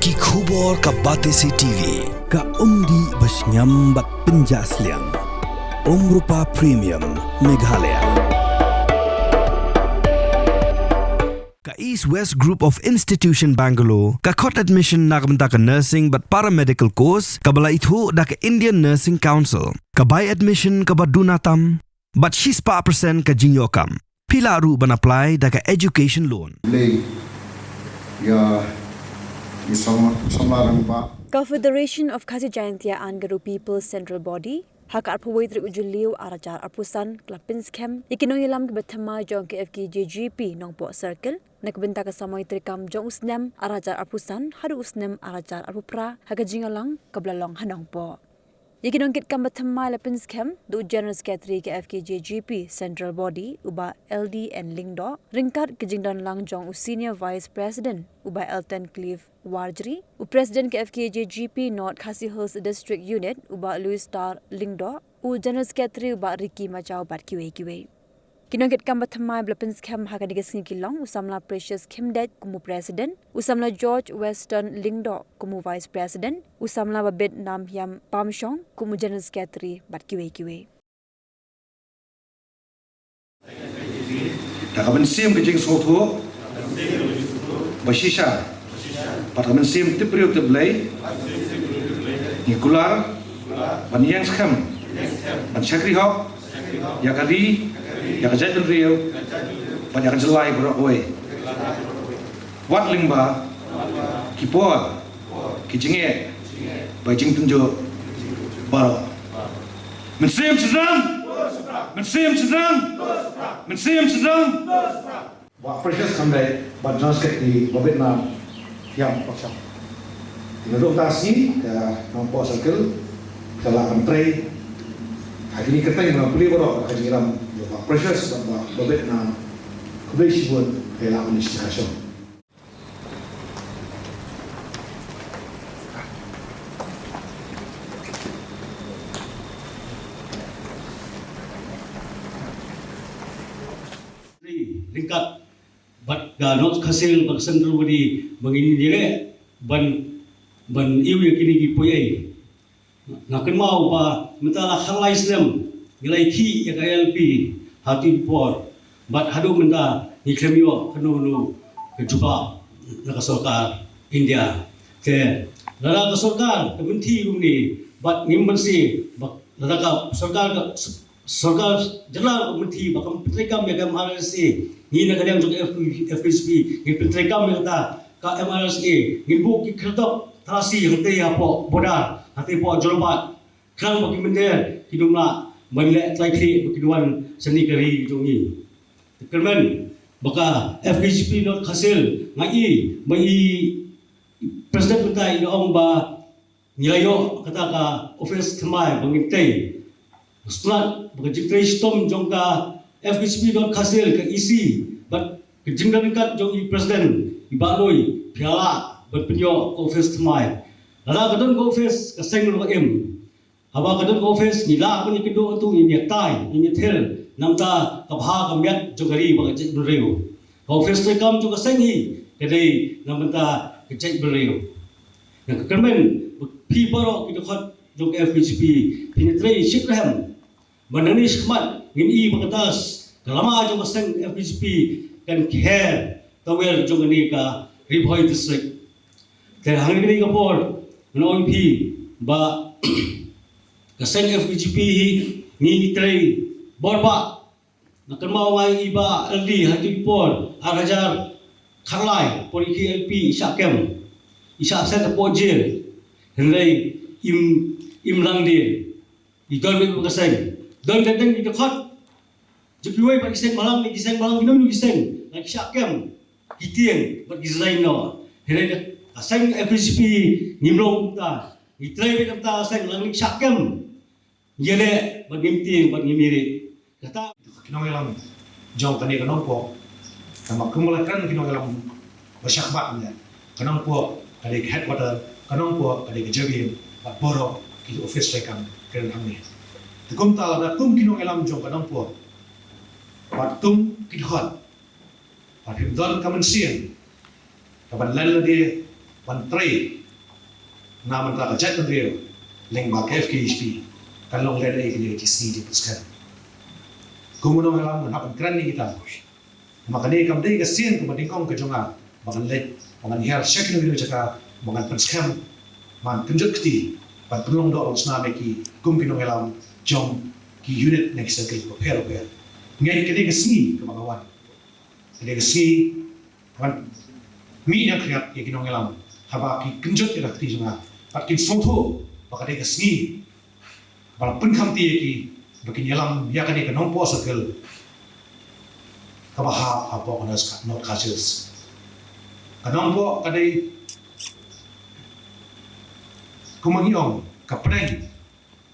Ki khubor ka Batesi TV. Ka umdi basnyambat penjaslian. Rupa Premium Meghalaya. Ka East West Group of Institution Bangalore, ka khot admission nakabenta ka nursing but paramedical course, ka bala itu da ka Indian Nursing Council, ka buy admission ka badunatam, but she's pa percent ka jinyokam. Pila ru ban apply da ka education loan. Confederation of Kyntu Angaru People's Central Body Hak Arpawitri Ujuliu Arajar Arpusan Klapinskhem Nongïalam Betama Jong Fkjgp Nongpoh Circle Nakbenta Kasamoy Trikam Jong Usnem Arajar Arpusan Hadu Usnem Arajar Arpupra Hagajingalang Kablalong Hanongpoh Ikinongkit kam Betama Lapinskhem Du General Secretary ke Fkjgp Central Body Uba LD and Lingdo Ringkat Kejingdan Lang Jong Senior Vice President Uba Elton Cliff Warjri, President ke Fkjgp North Khasi Hills District Unit Uba Louis Star Lingdo, General Secretary Uba Ricky Machau Bat Kiwe. Kinongkit kam Betama Lapinskhem Hakadigasing Kilong Usamla Precious Kimdet kumu President, Usamla George Weston Lingdo kumu Vice President, Usamla Babit Namhyam Pamshong kumu General Secretary Bat Kiwe. Nakaban sim kejing soto basisha Partamen sim tipriu tiblay Nikular Banyang skam Ban Shakri hok Yakari Yakajat Rio Banyak jelai berakoi Wat lingba Kipor Kijinge Bajing tunjuk Baro Mensim sedang Mensim sedang Mensim sedang Wak precious kandai Banjang sket di Vietnam yang paksa. Tinuruk tasi ke Nongpoh Circle telah menteri. Hari ini kita yang beli berok Kyntu Pak Precious dan Pak Vietnam kembali buat hela administrasi. Ringkat bat ganok khasil bak central body bangini dire ban iu yakini gi poyai nakan mau ba mentala khalai islam gilai ki ya KLP hati por bat hadu menta ni kemio kanu ke juba naka sarkar India ke lada ka sarkar ke menti rumni bat ngimbansi bak lada ka sarkar jelas menti bakam petrikam ya MRSA ni nak kadang juga FKJP ni petrikam kata ka MRSA ni buk ki kertok terasi hati apa bodar hati apa jolbat kan bagi mender hiduplah menlek tlaikri keduan seni kari jongi kerman baka FKJP not hasil ngai mai presiden kita ini ong ba nilayo kata ka office thamai bangitai setelah bekerja sistem jongka FKJP dot hasil ke isi but kejingdan kat jong presiden ibaloi piala berpenyo office thamai lala kadon office ka seng no em haba kadon office nila ko ni kedo tu ni tai ni thel namta ka bha ka miat jogari ba jek breu office te kam jo ka seng hi kedai namta ka jek breu yang kemen people ki khot jong FKJP penetrate shikraham Menani sekhmat ngini bakatas kalama jong seng FKJP kan care tawel jong ni ka Ribhoi district ke hangni ka por NOMP ba ka seng FKJP ni trai borba nakan mau mai iba LD hati por arajar kharlai por KLP isyakem isyak set pojil hendai imlang dir ikon be ka seng dan kadang kita khot jepiwai bagi seng malam minum ni seng nak syakem kitieng bagi zain no hele aseng FKJP ngimlong ta itrai be ta seng lang syakem yele bagi mting bagi miri kata Nongïalam jauh tadi ke Nongpoh sama kumulakan Nongïalam bersyakbatnya ke Nongpoh kali ke headquarter ke Nongpoh kali ke Jabim bat borok ki office rekam keren amni Kum tal da kum Nongïalam jong ka Nongpoh. Pat tum kidhot. Pat himdon kaman sien. Kaban lan la de menteri nama mentera jet menteri leng ba Fkjgp kan long len ai kini sini di puskan kumunong alam hapan kran ni kita makani kam dei gasin ko madingkong ke jonga makan let makan her Shakri ni jaka makan penskam man kunjut kti pan penong do sna meki kum kinong alam jong ki unit next ke ko per ngai kini gasi ke magawan kini gasi kan mi yang kriat ki kinong alam haba ki kunjut ke kti jonga pat kin songtho makade gasi bala penkam ti ki begini alam ya kan ke Nongpoh circle kabaha apa onas not cautious Nongpoh kadai kumangiong kapneng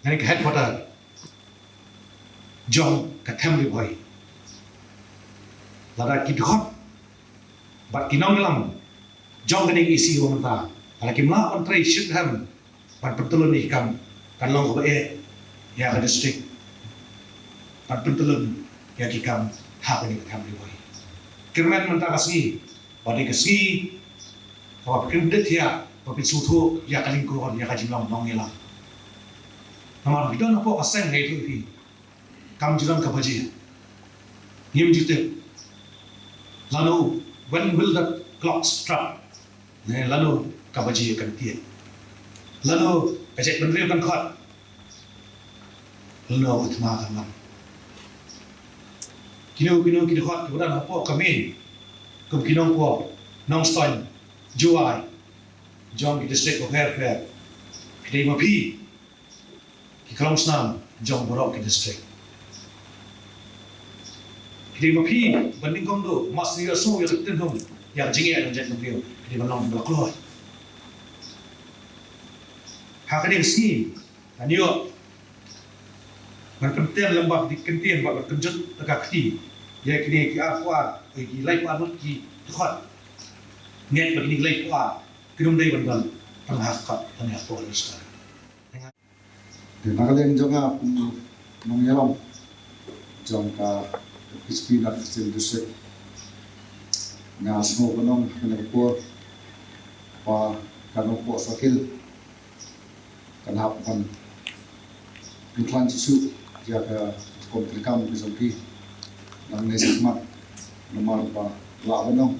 ngani ke headquarter jong ka thamri boy lada ki dhot bat kinong lam jong kani isi wamta ala kimla on trai should have pan petulun ni kam kan long ko ya ka district pan petulun ya ki kam ha kani ka thamri boy kirman manta kasi badi kasi apa kredit ya tapi suatu ya kaling ko ya kajimlam Nongïalam namar bidon apo aseng nei tu hi kam juram ka baji yim jite lanu when will the clock strike ne lanu ka baji kan tie lanu ajak menteri kan khot lanu utma kan lam kino ki khot budan apo kami kum kinong po nongstoin juai jong ki district of Fair kidai mapi ki kalong snam jong borok ki district kidai mapi banding kong do mas ni so ya tin hong yang jinge dan jet nongpio kidai balong blok loy ha kidai ski anio man pentem lembab di kentien bak kenjut tegak ti ya kidai ki akwa ki lai pa not ki khot net begini lai pa kinum dei ban panghakat tanya polis kan di Meghalaya jonga Nongïalam jongka ispina district nga smo banong kanapur pa Nongpoh sakil kanhapan intlan cisu jaga komplikam bisompi nang nesmat nomor pa la banong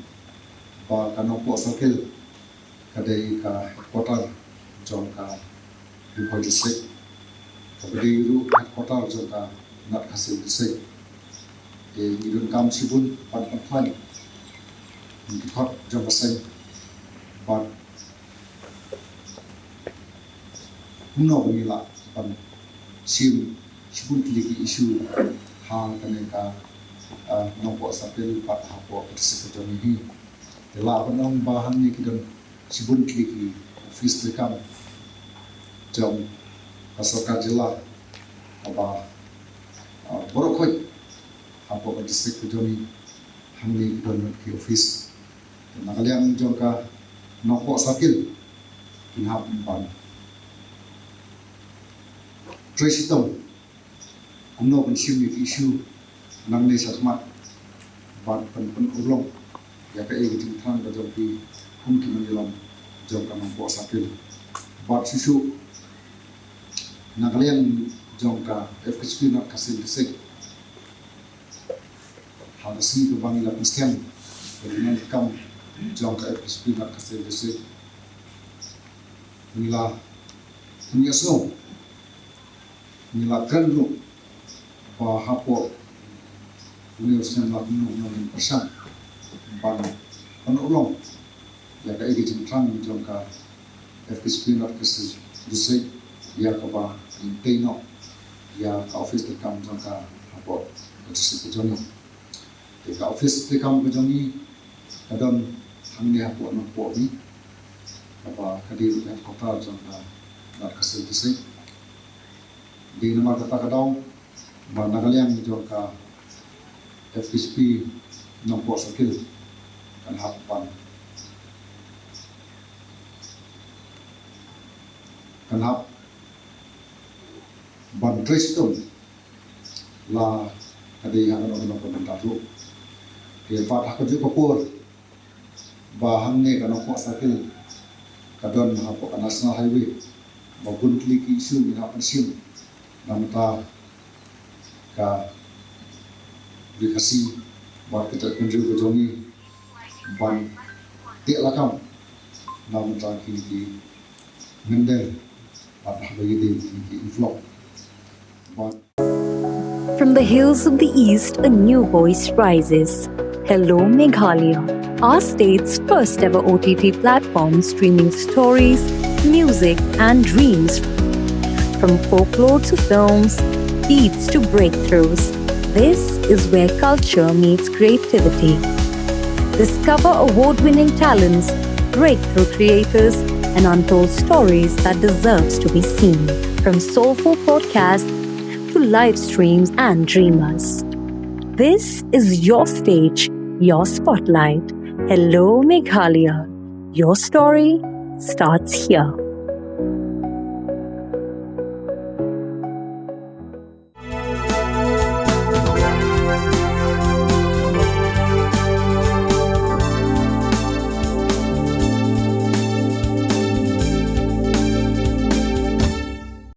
pa Nongpoh sakil kadai ka headquarter jongka Nongpoh district kabadi ru headquarter jongka nat hasil district e idun kam sibun pan pan di khot jongka sen pan muno ngila pan sibun tiliki isu hang kaneka Nongpoh sapel pat hapo district jonghi la panong bahan ni kidon sibun tiliki office tekam jong pasoka jila aba borokoi hapo district joni hamni don ki office Meghalaya jongka Nongpoh sakil kinhap pan Tresitom kumno pensiun isu nang ne sakmat ban pen ulong ya ka e giting thang da jongki kum ki Nongïalam jongka Nongpoh sakil bat susu Meghalaya jongka Fkjgp nak kasil disik harusnya ke bangi lapis kem dengan kam jongka Fkjgp nak kasil disik nila punya snow nila kan lu bahapo Universitas Nongïalam persan ban ulong ya ka e giting thang jongka Fkjgp nak kasil disik ya kaba inteno ya ka office tekam jongka hapo district joni ka office tekam joni kadon hamni hapo Nongpoh ni apa kadir ya kota jongka nak kasil district di nama kata kadang ban Meghalaya jongka Fkjgp Nongpoh sakil kan hapan kan hap ban Tresitom la kadai yang ono pemerintah lu ke pat hak ju kapur bahang ne kan Nongpoh sakil kadon hapo ka national highway magun kliki isu ni hapan sim namta ka dikasih buat kita kunjung ke jongi ban tiak lakam namta kini mendel atah bagi di inflow ban. From the hills of the east, a new voice rises. Hello Meghalaya, our state's first ever OTT platform streaming stories, music and dreams. From folklore to films, beats to breakthroughs, this is where culture meets creativity. Discover award-winning talents, breakthrough creators, and untold stories that deserves to be seen. From soulful podcasts to live streams and dreamers. This is your stage, your spotlight. Hello Meghalaya. Your story starts here.